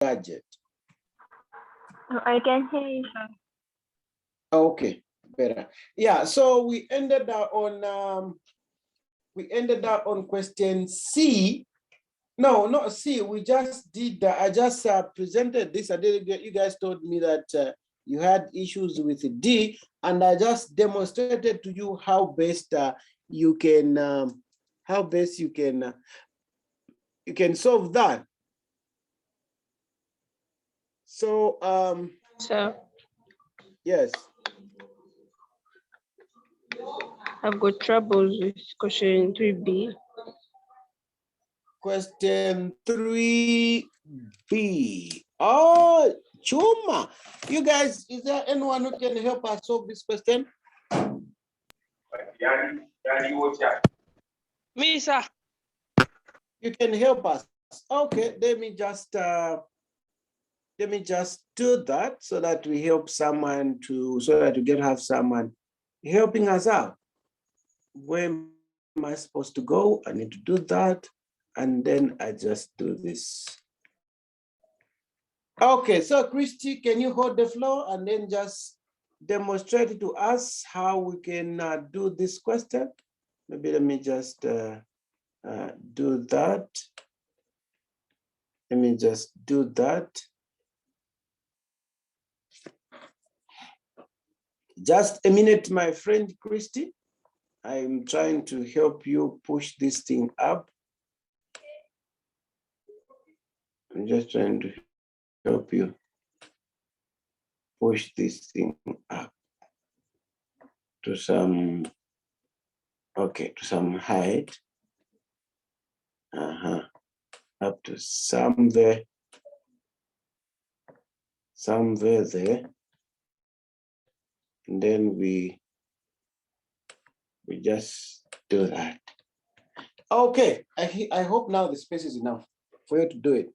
gadget? I can hear you, sir. Okay, better. Yeah, so we ended up on question C. No, not C. We just did. I just presented this. I did. You guys told me that you had issues with D, and I just demonstrated to you how best you can you can solve that. So Sir, yes. I've got troubles with question 3B. Question 3B. Oh, Chuma. You guys, is there anyone who can help us solve this question? Me, sir. You can help us. Okay, let me just do that so that we help someone so that we can have someone helping us out. Where am I supposed to go? I need to do that. And then I just do this. Okay, so Christy, can you hold the floor and then just demonstrate to us how we can do this question? Maybe let me just do that. Let me just do that. Just a minute, my friend Christy. I'm trying to help you push this thing up. I'm just trying to help you push this thing up to some, okay, to some height. Up to somewhere there. And then we just do that. Okay, I hope now the space is enough for you to do it.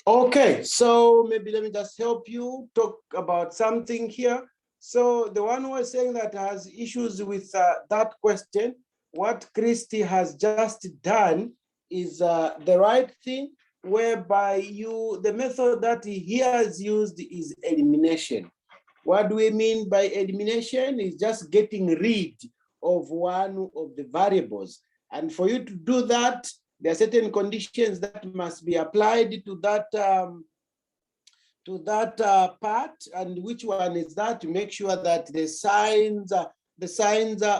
Okay, so maybe let me just help you talk about something here. So the one who was saying that has issues with that question, what Christy has just done is the right thing, whereby the method that he has used is elimination. What do we mean by elimination? Is just getting rid of one of the variables. And for you to do that, there are certain conditions that must be applied to that part. And which one is that? To make sure that the signs are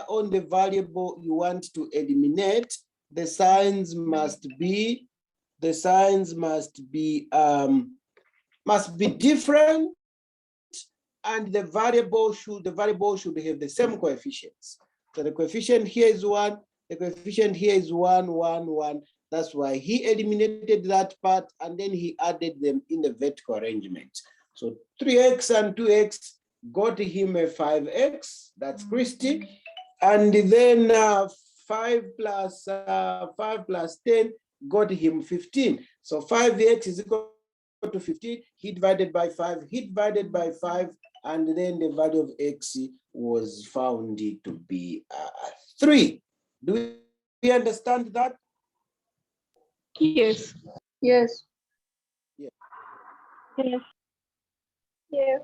on the variable you want to eliminate. The signs must be different, and the variable should have the same coefficients. So the coefficient here is 1, the coefficient here is 1, 1, 1. That's why he eliminated that part, and then he added them in the vertical arrangement. So 3x and 2x got him a 5x, that's Christy. And then 5 plus 10 got him 15. So 5x is equal to 15, he divided by 5, and then the value of x was found to be 3. Do we understand that? Yes. Yes. Yeah. Yes. Yeah.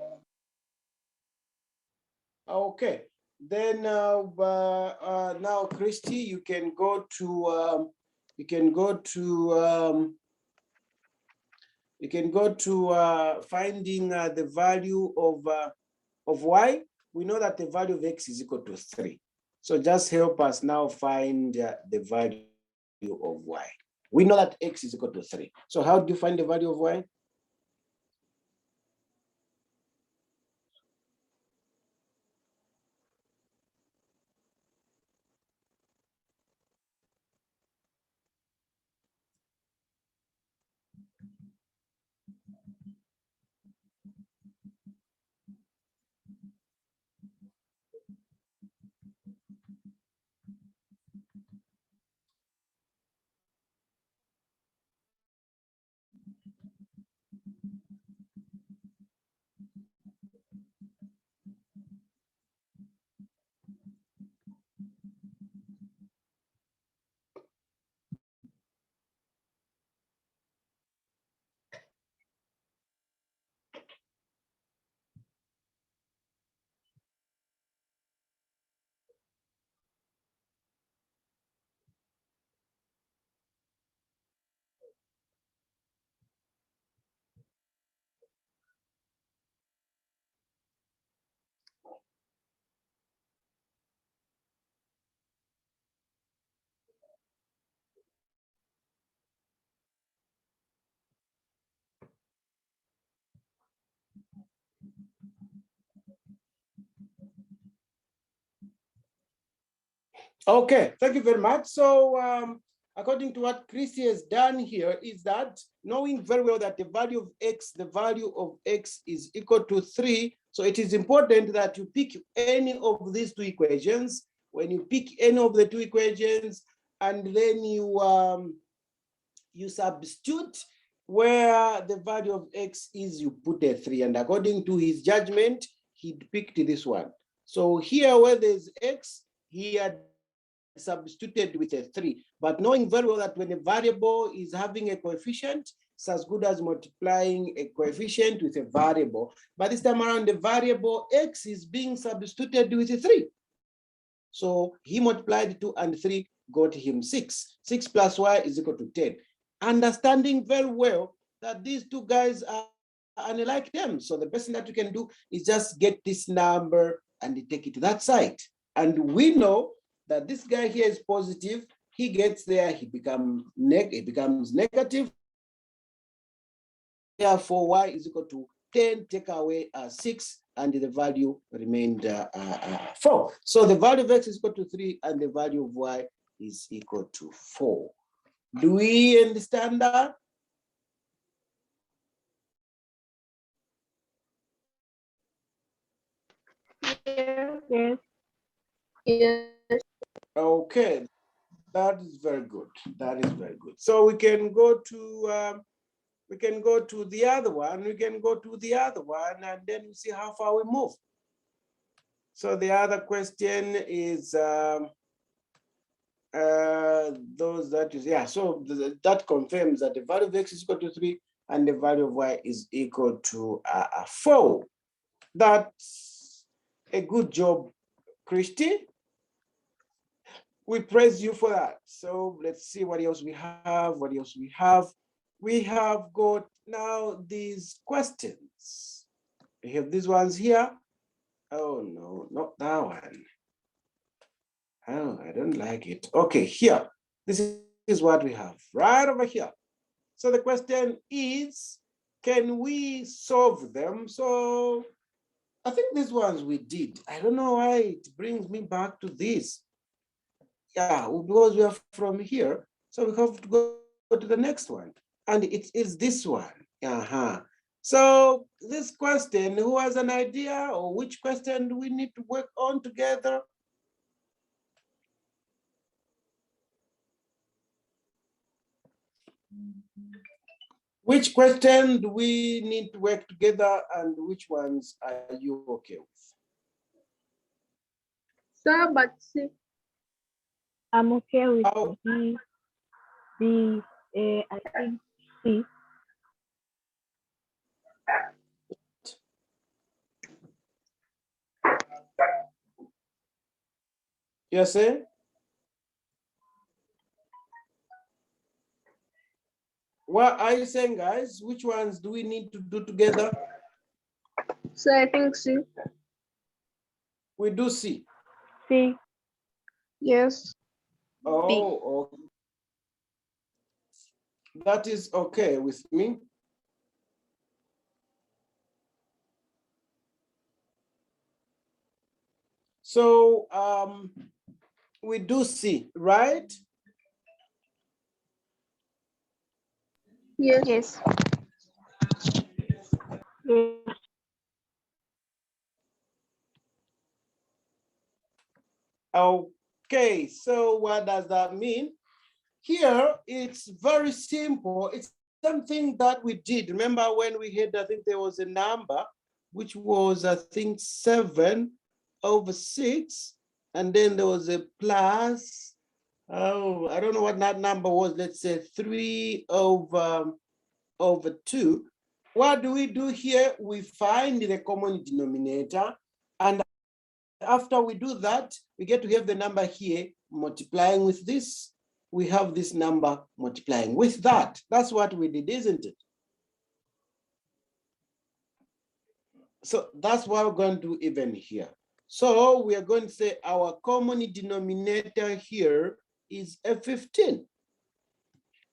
Okay. Then now, Christy, you can go to You can go to finding the value of y. We know that the value of x is equal to 3. So just help us now find the value of y. We know that x is equal to 3. So how do you find the value of y? Okay, thank you very much. So according to what Christy has done here is that knowing very well that the value of x is equal to 3. So it is important that you pick any of these two equations. When you pick any of the two equations and then you substitute where the value of x is, you put a 3. And according to his judgment, he picked this one. So here where there's x, he had substituted with a 3, but knowing very well that when a variable is having a coefficient, it's as good as multiplying a coefficient with a variable. But this time around, the variable x is being substituted with a 3. So he multiplied 2 and 3, got him 6. 6 plus y is equal to 10. Understanding very well that these two guys are unlike them. So the best thing that you can do is just get this number and take it to that side. And we know that this guy here is positive. He gets there, he becomes negative. Therefore, y is equal to 10, take away 6, and the value remained 4. So the value of x is equal to 3, and the value of y is equal to 4. Do we understand that? Yes. Yes. Okay, that is very good. That is very good. So we can go to the other one. We can go to the other one, and then we see how far we move. So the other question is those that is, yeah, so that confirms that the value of x is equal to 3 and the value of y is equal to 4. That's a good job, Christy. We praise you for that. So let's see what else we have. What else we have? We have got now these questions. We have these ones here. Oh no, not that one. Oh, I don't like it. Okay, here. This is what we have right over here. So the question is, can we solve them? So I think these ones we did. I don't know why it brings me back to this. Yeah, because we are from here, so we have to go to the next one. And it is this one. So this question, who has an idea, or which question do we need to work on together? Which question do we need to work together, and which ones are you okay with? Sir, but see. I'm okay with Oh. B, A, I think C. Yes, sir? What are you saying, guys? Which ones do we need to do together? So I think C. We do C. C. Yes. Oh, okay. That is okay with me. So we do C, right? Yes. Yes. Yeah. Okay, so what does that mean? Here, it's very simple. It's something that we did. Remember when we had, I think there was a number, which was, I think, 7/6. And then there was a plus, oh, I don't know what that number was. Let's say 3/2. What do we do here? We find the common denominator. And after we do that, we get to have the number here multiplying with this. We have this number multiplying with that. That's what we did, isn't it? So that's what we're going to do even here. So we are going to say our common denominator here is a 15.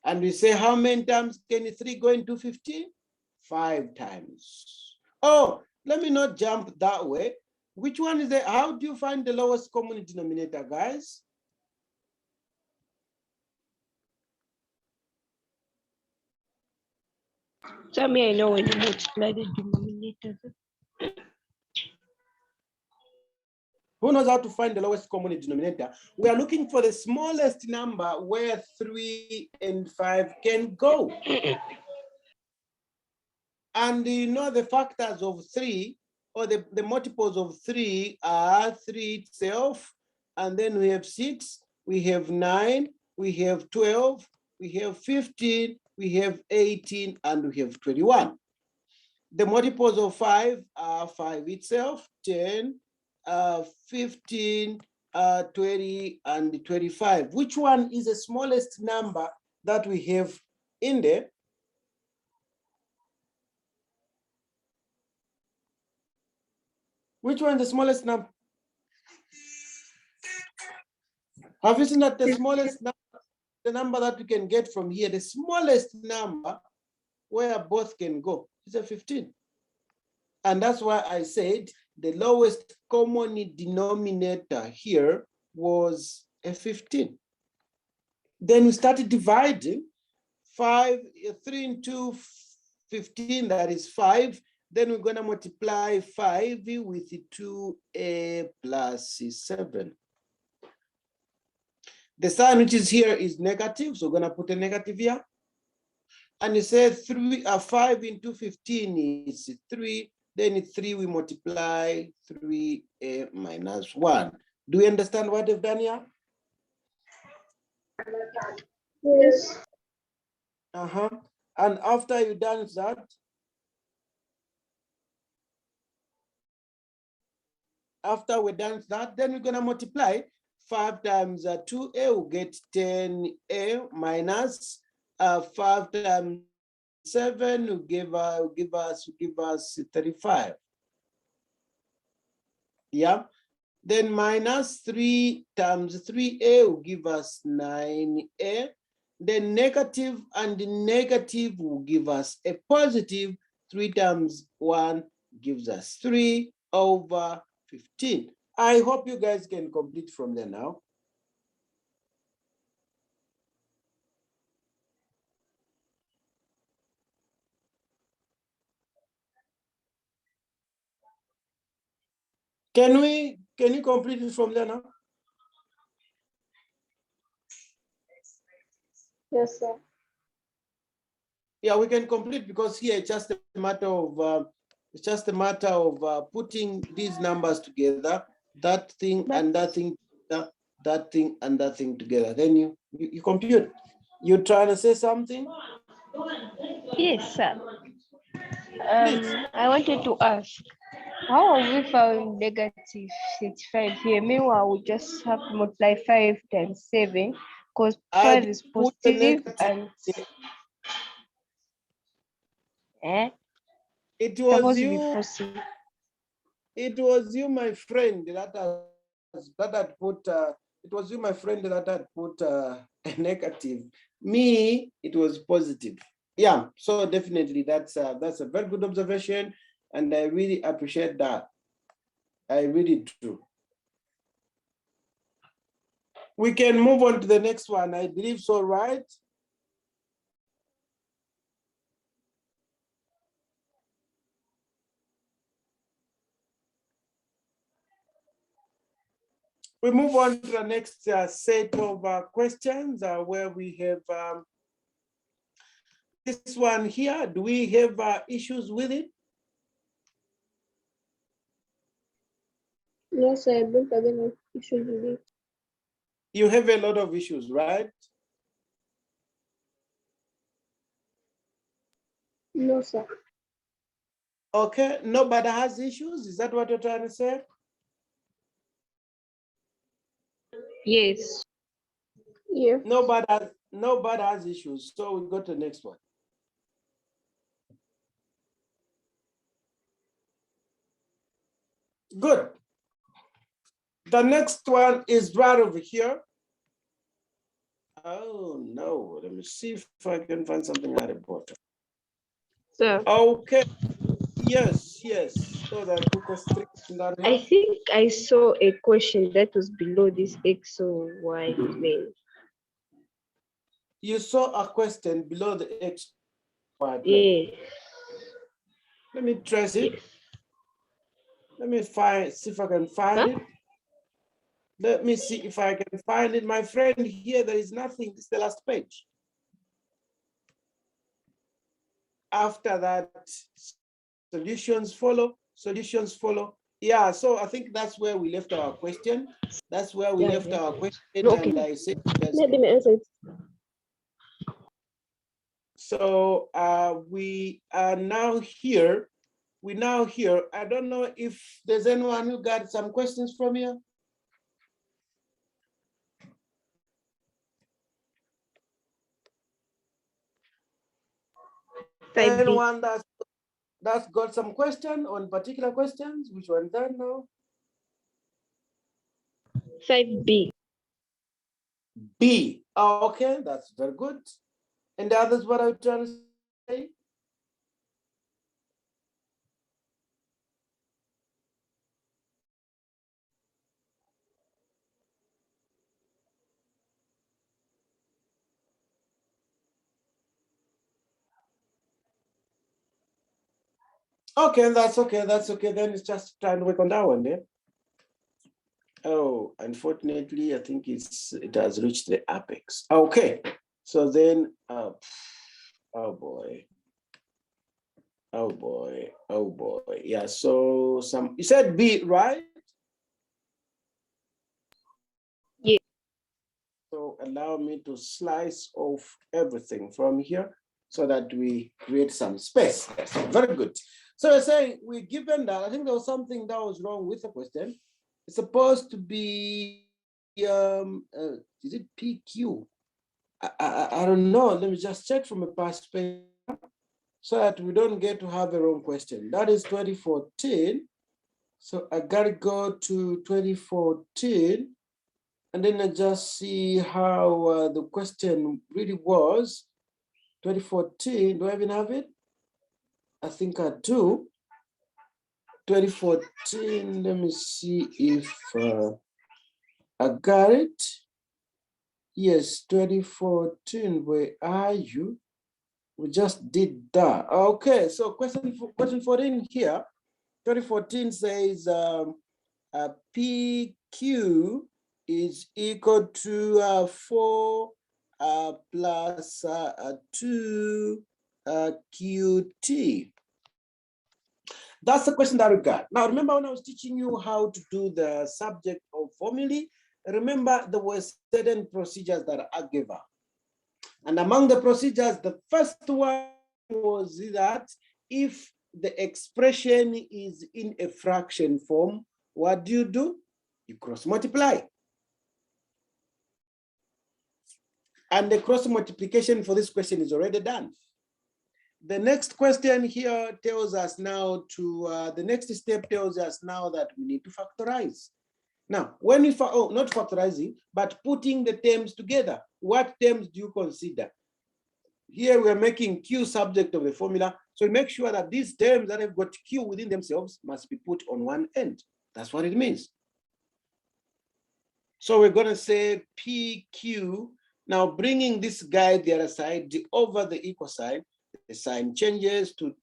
And we say how many times can 3 go into 15? 5 times. Oh, let me not jump that way. Which one is the, how do you find the lowest common denominator, guys? Tell me I know when you multiply the denominator. Who knows how to find the lowest common denominator? We are looking for the smallest number where 3 and 5 can go. And you know the factors of 3 or the multiples of 3 are 3 itself, and then we have 6, we have 9, we have 12, we have 15, we have 18, and we have 21. The multiples of 5 are 5 itself, 10, 15, 20, and 25. Which one is the smallest number that we have in there? Which one is the smallest number? Have you seen that the smallest number, the number that we can get from here, the smallest number where both can go is a 15. And that's why I said the lowest common denominator here was a 15. Then we started dividing 3 into 15, that is 5. Then we're going to multiply 5 with 2a plus 7. The sign which is here is negative, so we're going to put a negative here. And you say 5 into 15 is 3. Then 3 we multiply 3a minus 1. Do you understand what they've done here? Yes. And after you done that, after we're done that, then we're gonna multiply 5 times 2a, we'll get 10a minus 5 times 7 will give us 35. Yeah. Then minus 3 times 3a will give us 9a. Then negative and negative will give us a positive. 3 times 1 gives us 3/15. I hope you guys can complete from there now. Can you complete it from there now? Yes, sir. Yeah, we can complete because here it's just a matter of putting these numbers together, that thing and that thing, that thing and that thing together. Then you compute. You trying to say something? Yes, sir. Please. I wanted to ask, how have we found negative 65 here? Meanwhile, we just have to multiply 5 times 7 because I 5 didn't is put the positive negative. and Eh? It Supposed was to be you. proceed. It was you, my friend, that had put. It was you, my friend, that had put a negative. Me, it was positive. Yeah. So definitely, that's a very good observation, and I really appreciate that. I really do. We can move on to the next one. I believe so, right? We move on to the next set of questions where we have this one here. Do we have issues with it? Yes, I don't have any issues with it. You have a lot of issues, right? No, sir. Okay, nobody has issues. Is that what you're trying to say? Yes. Yeah. Nobody has issues. So we go to the next one. Good. The next one is right over here. Oh no, let me see if I can find something at the bottom. So Okay. Yes. So the quickest trick that I think I saw a question that was below this X or Y plane. you saw a question below the X. Yeah. Let me trace it. Yes. Let me see if I can find it. Let me see if I can find it. My friend, here there is nothing. It's the last page. After that, solutions follow. Yeah, so I think that's where we left our question. That's where we left our question. No, okay. And I said, yes. Let me answer it. So we are now here. We now here. I don't know if there's anyone who got some questions from here. Anyone that's got some question on particular questions? Which one done now? 5B. B. Oh, okay, that's very good. And the others, what are you trying to say? Okay, that's okay. That's okay. Then it's just trying to work on that one there. Oh, unfortunately, I think it has reached the apex. Okay, so then, oh boy. Yeah, so you said B, right? Yeah. So allow me to slice off everything from here so that we create some space. Yes, very good. So I say we're given that. I think there was something that was wrong with the question. It's supposed to be, is it PQ? I don't know. Let me just check from a past paper so that we don't get to have a wrong question. That is 2014. So I gotta go to 2014 and then I just see how the question really was. 2014, do I even have it? I think I do. 2014, let me see if I got it. Yes, 2014, where are you? We just did that. Okay, so question 14 here. 2014 says PQ is equal to 4 plus 2 QT. That's the question that we got. Now, remember when I was teaching you how to do the subject of formulae, remember there were certain procedures that I gave up. And among the procedures, the first one was that if the expression is in a fraction form, what do? You cross multiply. And the cross multiplication for this question is already done. The next question here tells us now the next step tells us now that we need to factorize. Now, when we, not factorizing, but putting the terms together, what terms do you consider? Here we are making Q subject of the formula. So make sure that these terms that have got Q within themselves must be put on one end. That's what it means. So we're going to say PQ. Now bringing this guy the other side, over the equal sign, the sign changes to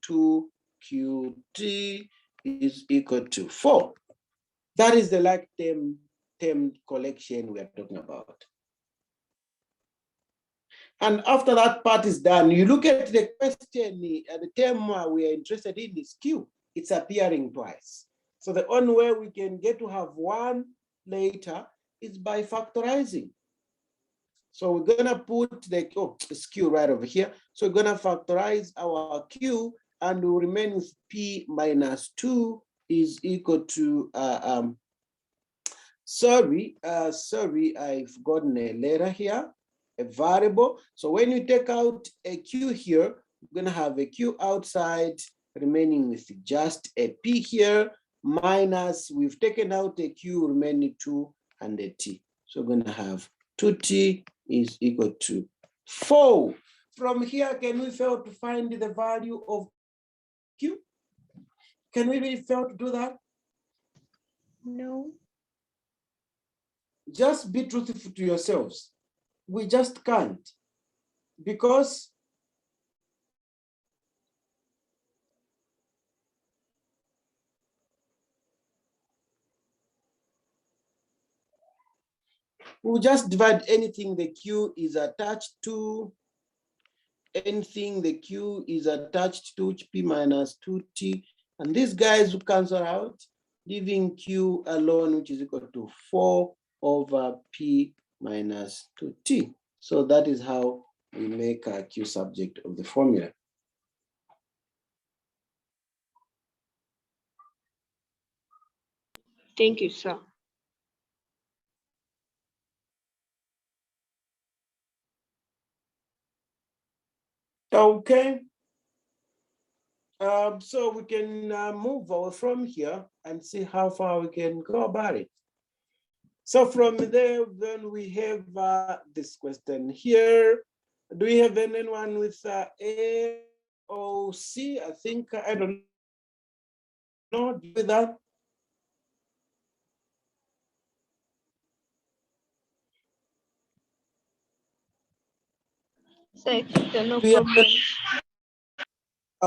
2QT is equal to 4. That is the like term collection we are talking about. And after that part is done, you look at the question, the term we are interested in is Q. It's appearing twice. So the only way we can get to have one later is by factorizing. So we're gonna put the, it's Q right over here. So we're gonna factorize our Q and we'll remain with P minus 2 is equal to, sorry, I've gotten a letter here, a variable. So when you take out a Q here, we're gonna have a Q outside remaining with just a P here, minus, we've taken out a Q remaining 2 and a T. So we're gonna have 2T is equal to 4. From here, can we fail to find the value of Q? Can we really fail to do that? No. Just be truthful to yourselves. We just can't, because we'll just divide anything the Q is attached to, anything the Q is attached to, P minus 2T, and these guys will cancel out, leaving Q alone, which is equal to 4 over P minus 2T. So that is how we make a Q subject of the formula. Thank you, sir. Okay. So we can move on from here and see how far we can go about it. So from there, then we have this question here. Do we have anyone with A or C? I think, I don't know, with that. So I think no We have- problem.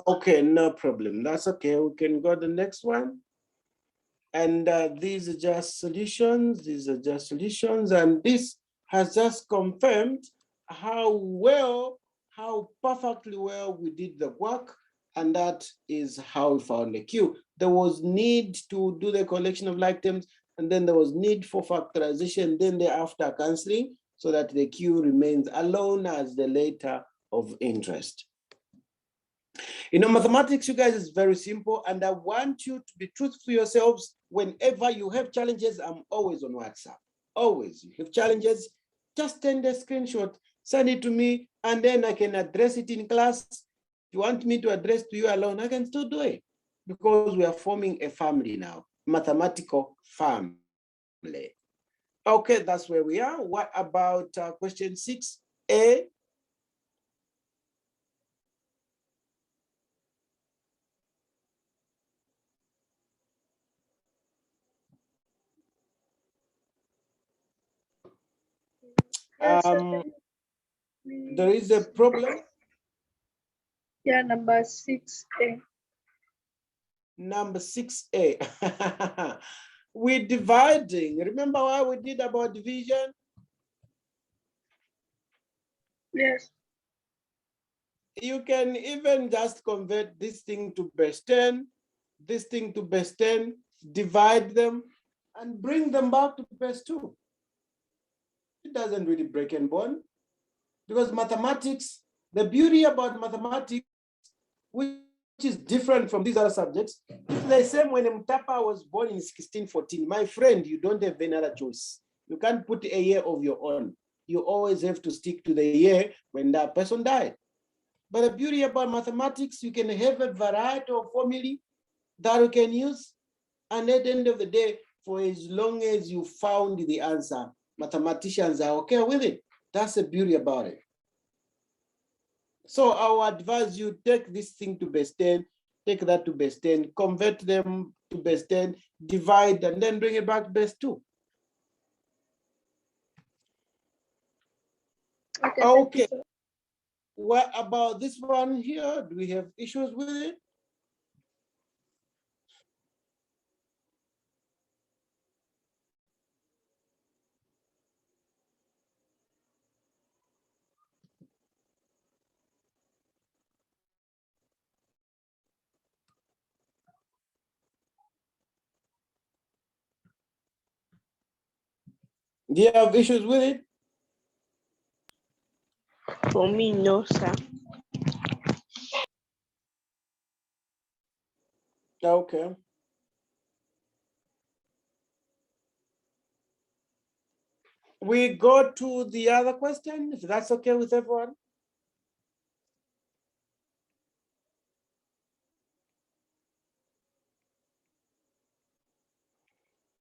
Okay, no problem. That's okay. We can go to the next one. And these are just solutions. These are just solutions. And this has just confirmed how perfectly well we did the work. And that is how we found the Q. There was need to do the collection of like terms, and then there was need for factorization, then thereafter canceling, so that the Q remains alone as the letter of interest. You know, mathematics, you guys, is very simple, and I want you to be truthful to yourselves. Whenever you have challenges, I'm always on WhatsApp. Always. You have challenges, just send a screenshot, send it to me, and then I can address it in class. If you want me to address to you alone, I can still do it, because we are forming a family now, mathematical family. Okay, that's where we are. What about question 6A? There is a problem. Yeah, number 6A. Number 6A. We're dividing. Remember what we did about division? Yes. You can even just convert this thing to base 10, this thing to base 10, divide them, and bring them back to base 2. It doesn't really break and bone, because mathematics, the beauty about mathematics, which is different from these other subjects, it's the same when Mtapa was born in 1614. My friend, you don't have any other choice. You can't put a year of your own. You always have to stick to the year when that person died. But the beauty about mathematics, you can have a variety of formulae that you can use. And at the end of the day, for as long as you found the answer, mathematicians are okay with it. That's the beauty about it. So I would advise you take this thing to base 10, take that to base 10, convert them to base 10, divide, and then bring it back to base 2. Okay. Okay. What about this one here? Do we have issues with it? Do you have issues with it? For me, no, sir. Okay. We go to the other question, if that's okay with everyone.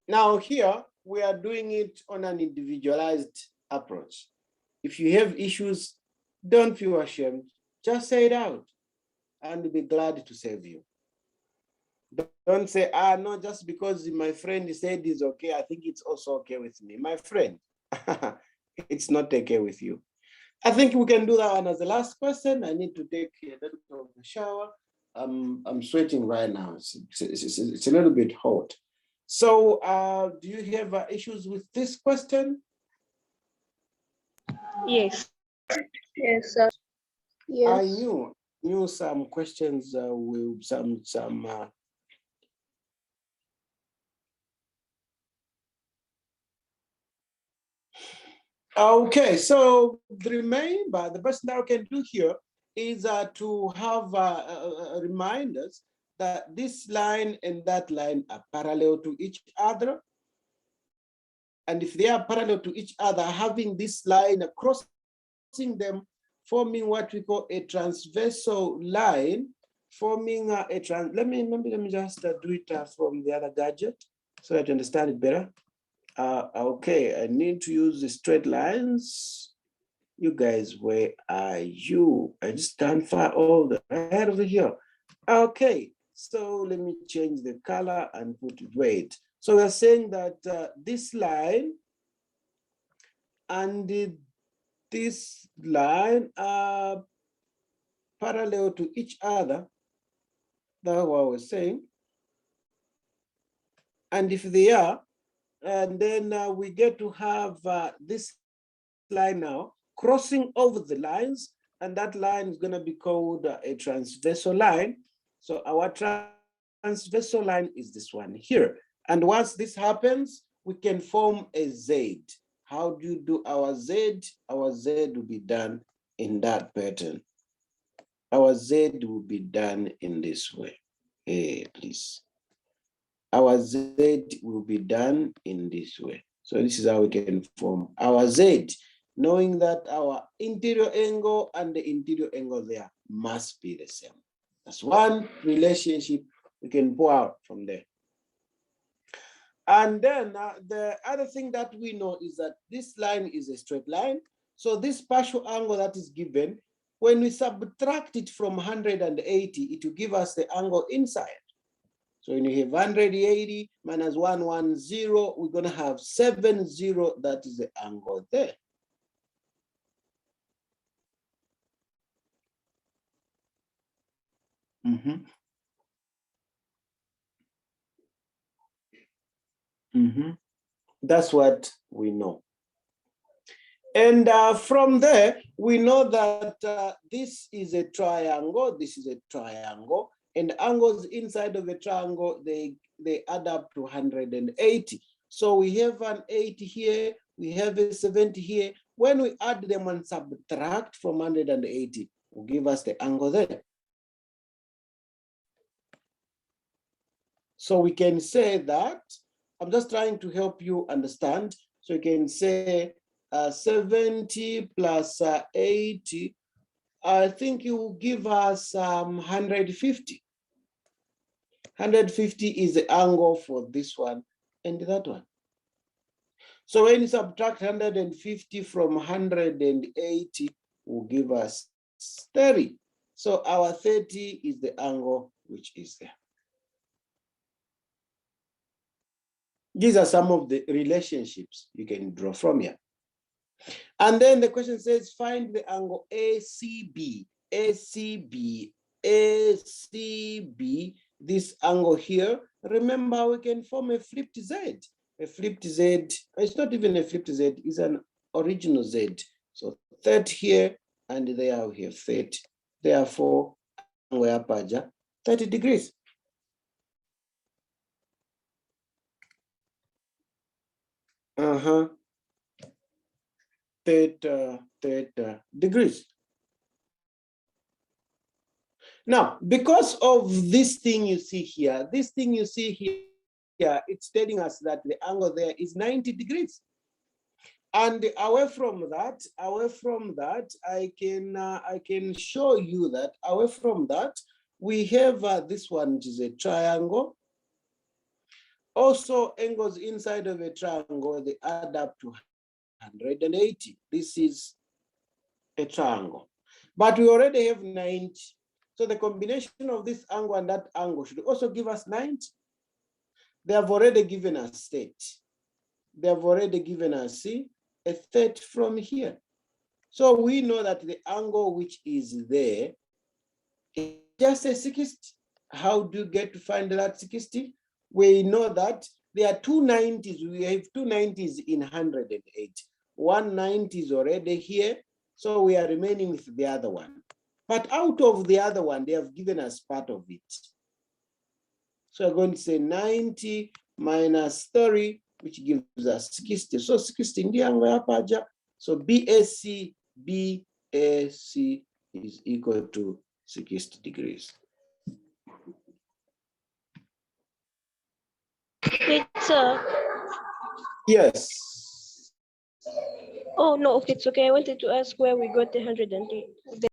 Now here, we are doing it on an individualized approach. If you have issues, don't feel ashamed, just say it out and we'll be glad to save you. Don't say, no, just because my friend said it's okay, I think it's also okay with me. My friend, it's not okay with you. I think we can do that one as the last question. I need to take a little bit of a shower. I'm sweating right now. It's a little bit hot. So do you have issues with this question? Yes. Yes, sir. Yes. I knew some questions with some okay, so remember, the best that we can do here is to have reminders that this line and that line are parallel to each other. And if they are parallel to each other, having this line crossing them, forming what we call a transversal line, forming let me just do it from the other gadget so that you understand it better. Okay, I need to use the straight lines. You guys, where are you? I just stand far all the right over here. Okay, so let me change the color and put it red. So we're saying that this line and this line are parallel to each other. That's what I was saying. And if they are, and then we get to have this line now crossing over the lines, and that line is going to be called a transversal line. So our transversal line is this one here. And once this happens, we can form a Z. How do you do our Z? Our Z will be done in that pattern. Our Z will be done in this way. Hey, please. Our Z will be done in this way. So this is how we can form our Z, knowing that our interior angle and the interior angle there must be the same. That's one relationship we can pull out from there. And then the other thing that we know is that this line is a straight line. So this partial angle that is given, when we subtract it from 180, it will give us the angle inside. So when you have 180 minus 110, we're going to have 70. That is the angle there. That's what we know. And from there, we know that this is a triangle, this is a triangle, and angles inside of a triangle, they add up to 180. So we have an 80 here, we have a 70 here. When we add them and subtract from 180, will give us the angle there. So we can say that, I'm just trying to help you understand. So you can say 70 plus 80 I think you will give us 150. 150 is the angle for this one and that one. So when you subtract 150 from 180, will give us 30. So our 30 is the angle which is there. These are some of the relationships you can draw from here. And then the question says, find the angle ACB, ACB, ACB, this angle here. Remember, we can form a flipped Z. A flipped Z, it's not even a flipped Z, it's an original Z. So 30 here, and there we have 30. Therefore, angle aperture, 30 degrees. Theta degrees. Now, because of this thing you see here, it's telling us that the angle there is 90 degrees. And away from that, I can show you that away from that, we have this one, which is a triangle. Also, angles inside of a triangle, they add up to 180. This is a triangle. But we already have 90. So the combination of this angle and that angle should also give us 90. They have already given us state. They have already given us, see, a 30 from here. So we know that the angle which is there is just a 60. How do you get to find that 60? We know that there are two 90s. We have two 90s in 108. 190 is already here. So we are remaining with the other one. But out of the other one, they have given us part of it. So we're going to say 90 minus 30, which gives us 60. So 60 in the angle aperture. So BAC is equal to 60 degrees. Teacher. Yes. Oh no, okay, it's okay. I wanted to ask where we got the 108.